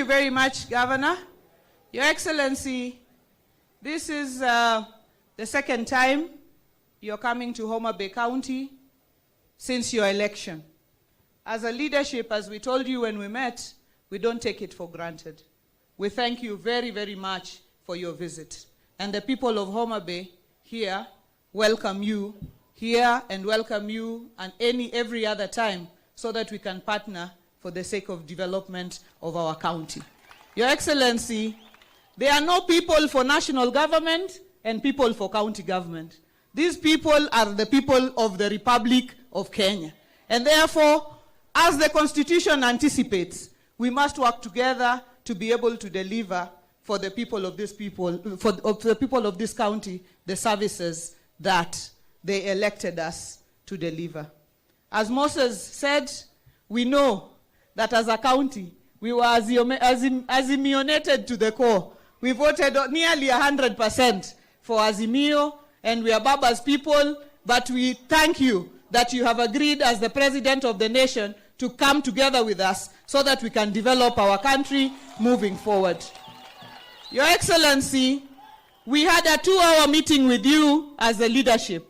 you very much, Governor. Your Excellency, this is the second time you're coming to Homa Bay County since your election. As a leadership, as we told you when we met, we don't take it for granted. We thank you very, very much for your visit. And the people of Homa Bay here welcome you here and welcome you and every other time so that we can partner for the sake of development of our county. Your Excellency, there are no people for national government and people for county government. These people are the people of the Republic of Kenya. And therefore, as the Constitution anticipates, we must work together to be able to deliver for the people of this the people of this county, the services that they elected us to deliver. As Moses said, we know that as a county, we were Azimionated to the core. We voted nearly 100% for Azimio, and we are Baba's people, but we thank you that you have agreed as the President of the nation to come together with us so that we can develop our country moving forward. Your Excellency, we had a 2-hour meeting with you as a leadership.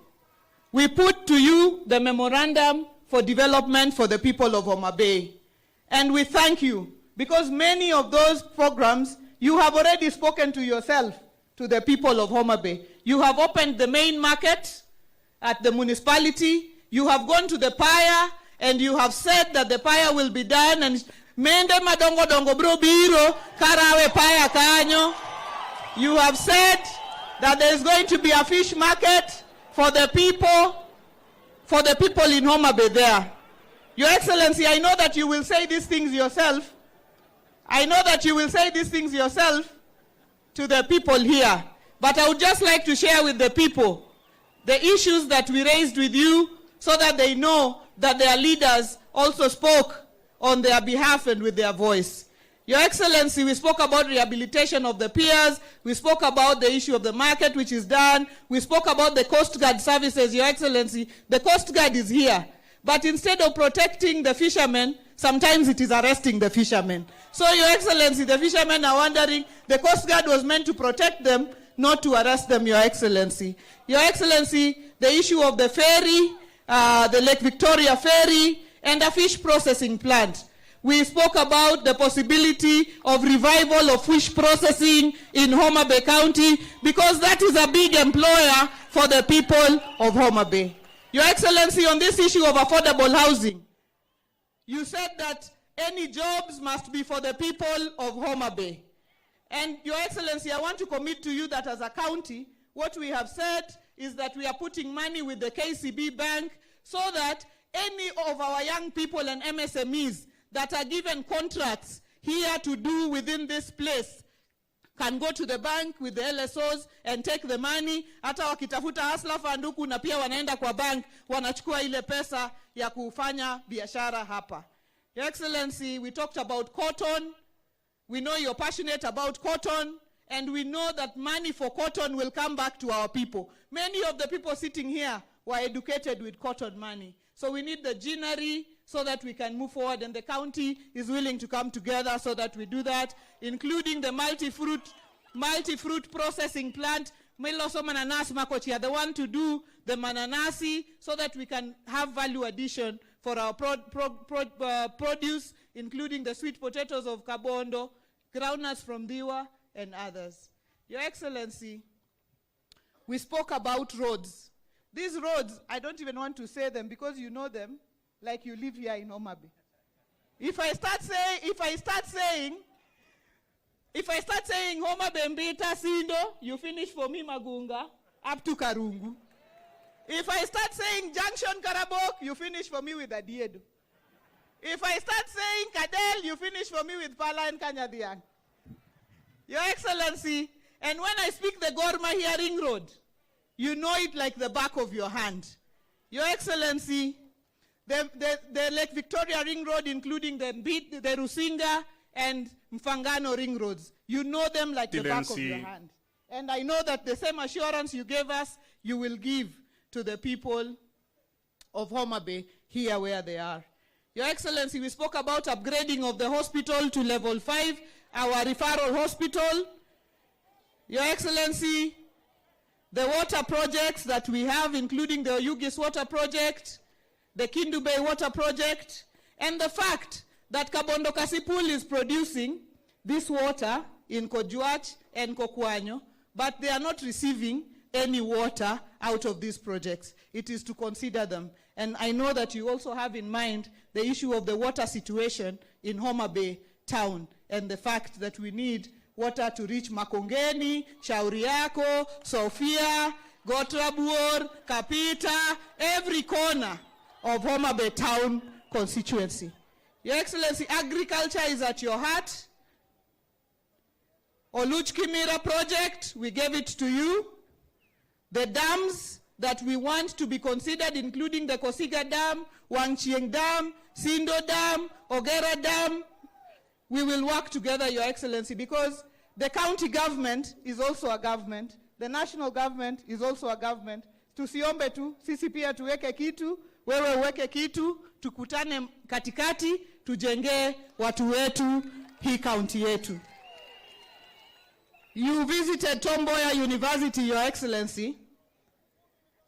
We put to you the memorandum for development for the people of Homa Bay. And we thank you because many of those programs you have already spoken to yourself, to the people of Homa Bay. You have opened the main market at the municipality. You have gone to the pyre and you have said that the pyre will be done and mende madongo dongo bro biro karawe pyre kanyo. You have said that there is going to be a fish market for the people in Homa Bay there. Your Excellency, I know that you will say these things yourself. I know that you will say these things yourself to the people here. But I would just like to share with the people the issues that we raised with you so that they know that their leaders also spoke on their behalf and with their voice. Your Excellency, we spoke about rehabilitation of the piers. We spoke about the issue of the market, which is done. We spoke about the Coast Guard services. Your Excellency, the Coast Guard is here. But instead of protecting the fishermen, sometimes it is arresting the fishermen. So, Your Excellency, the fishermen are wondering, the Coast Guard was meant to protect them, not to arrest them, Your Excellency. Your Excellency, the issue of the ferry, the Lake Victoria ferry, and a fish processing plant. We spoke about the possibility of revival of fish processing in Homa Bay County because that is a big employer for the people of Homa Bay. Your Excellency, on this issue of affordable housing, you said that any jobs must be for the people of Homa Bay. And Your Excellency, I want to commit to you that as a county, what we have said is that we are putting money with the KCB Bank so that any of our young people and MSMEs that are given contracts here to do within this place can go to the bank with the LSOs and take the money. Hata wakitafuta hasla fanduku na pia wanaenda kwa bank, wanachukua ile pesa ya kufanya biashara hapa. Your Excellency, we talked about cotton. We know you're passionate about cotton, and we know that money for cotton will come back to our people. Many of the people sitting here were educated with cotton money. So we need the ginnery so that we can move forward, and the county is willing to come together so that we do that, including the multi-fruit processing plant. Meloso mananas makochia, the one to do the mananasi so that we can have value addition for our produce, including the sweet potatoes of Kabondo, groundnuts from Diwa, and others. Your Excellency, we spoke about roads. These roads, I don't even want to say them because you know them like you live here in Homa Bay. If I start saying Homa Bay Mbita Sindo, you finish for me Magunga up to Karungu. If I start saying Junction Karabok, you finish for me with Adiedo. If I start saying Kadel, you finish for me with Pala and Kanyadiang. Your Excellency, and when I speak the Gorma Hearing Road, you know it like the back of your hand. Your Excellency, the Lake Victoria Ring Road, including the Rusinga and Mfangano Ring Roads, you know them like the back of your hand. And I know that the same assurance you gave us, you will give to the people of Homa Bay here where they are. Your Excellency, we spoke about upgrading of the hospital to level 5 our referral hospital. Your Excellency, the water projects that we have, including the Oyugis water project, the Kindu Bay water project, and the fact that Kabondo Kasipul is producing this water in Kojuach and Kokwanyo, but they are not receiving any water out of these projects. It is to consider them. And I know that you also have in mind the issue of the water situation in Homa Bay town and the fact that we need water to reach Makongeni, Shauriako, Sofia, Gotrabuor, Kapita, every corner of Homa Bay town constituency. Your Excellency, agriculture is at your heart. Oluchkimira project, we gave it to you. The dams that we want to be considered, including the Kosiga Dam, Wangchieng Dam, Sindo Dam, Ogera Dam, we will work together, Your Excellency, because the county government is also a government, the national government is also a government. Tusiombe tu, sisi pia tuweke kitu, wewe uweke kitu, tukutane katikati, tujenge watu wetu, hii county yetu. You visited Tom Mboya University, Your Excellency,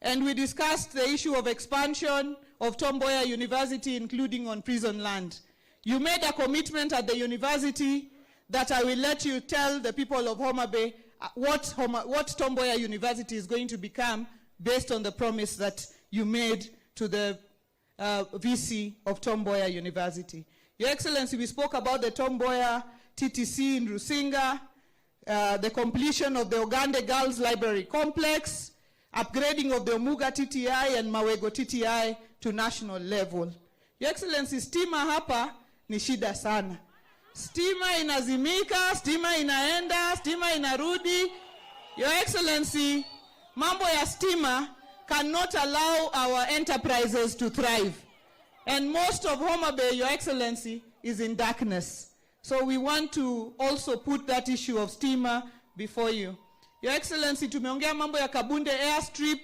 and we discussed the issue of expansion of Tom Mboya University, including on prison land. You made a commitment at the university that I will let you tell the people of Homa Bay what Tom Mboya University is going to become based on the promise that you made to the VC of Tom Mboya University. Your Excellency, we spoke about the Tom Mboya TTC in Rusinga, the completion of the Ogande Girls Library Complex, upgrading of the Omuga TTI and Mawego TTI to national level. Your Excellency, stima hapa ni shida sana. Stima inazimika, stima inaenda, stima inarudi. Your Excellency, mambo ya stima cannot allow our enterprises to thrive. And most of Homa Bay, Your Excellency, is in darkness. So we want to also put that issue of stima before you. Your Excellency, tumeongea mambo ya Kabunde airstrip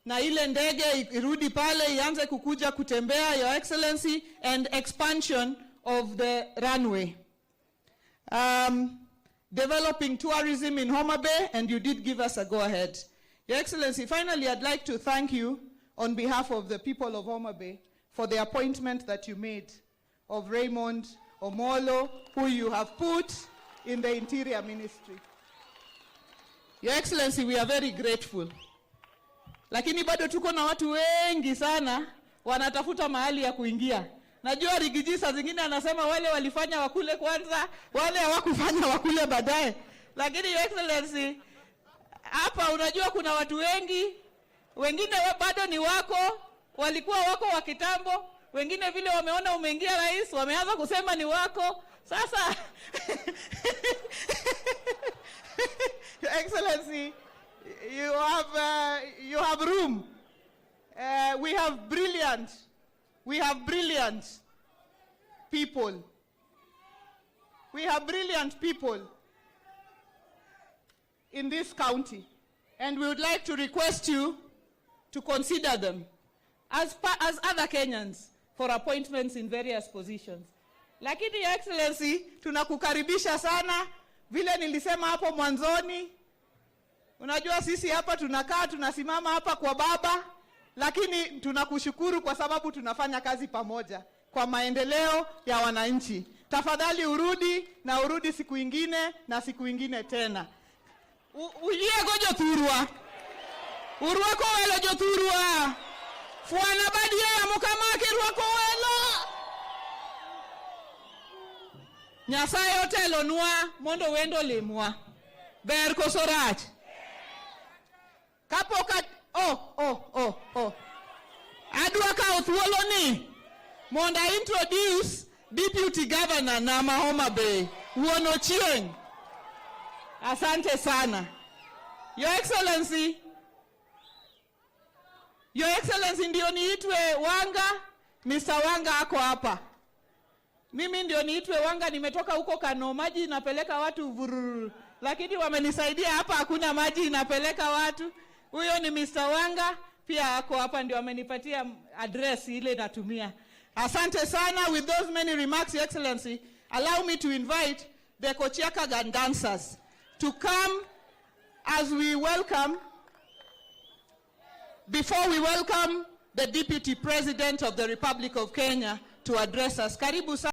na ile ndege irudi pale ianze kukuja kutembea, Your Excellency, and expansion of the runway. Developing tourism in Homa Bay, and you did give us a go-ahead. Your Excellency, finally, I'd like to thank you on behalf of the people of Homa Bay for the appointment that you made of Raymond Omolo, who you have put in the Interior Ministry. Your Excellency, we are very grateful. Lakini bado tuko na watu wengi sana wanatafuta mahali ya kuingia. Najua Rigiji saa zingine anasema wale walifanya wakule kwanza, wale hawakufanya wakule baadaye. Lakini Your Excellency, hapa unajua kuna watu wengi, wengine bado ni wako, walikuwa wako wa kitambo, wengine vile wameona umeingia rais, wameanza kusema ni wako. Sasa Your Excellency, you have room. We have brilliant people. We have brilliant people in this county, and we would like to request you to consider them as other Kenyans for appointments in various positions. Lakini Your Excellency, tunakukaribisha sana. Vile nilisema hapo mwanzoni, unajua sisi hapa tunakaa, tunasimama hapa kwa baba, lakini tunakushukuru kwa sababu tunafanya kazi pamoja kwa maendeleo ya wananchi. Tafadhali urudi, na urudi siku ingine na siku ingine tena. Uye gojo turwa. Urwa ko welo jo turwa. Fuana badia ya mukamake urwa ko welo. Nyasaye otelo nwa mondo wendo limwa. Ber kosorach. Kapoka Adwa ka othuolo ni mondo introduce Deputy Governor na Homa Bay, Wuon Ochieng. Asante sana. Your Excellency, ndio niitwe Wanga, Mr. Wanga ako hapa. Mimi ndio niitwe Wanga, nimetoka huko Kano, maji inapeleka watu vururu. Lakini wamenisaidia hapa, hakuna maji inapeleka watu. Huyo ni Mr. Wanga, pia ako hapa, ndio amenipatia address ile natumia. Asante sana. With those many remarks, Your Excellency, allow me to invite the Kochiakagan dancers to come as we welcome, before we welcome the Deputy President of the Republic of Kenya to address us. Karibu sana.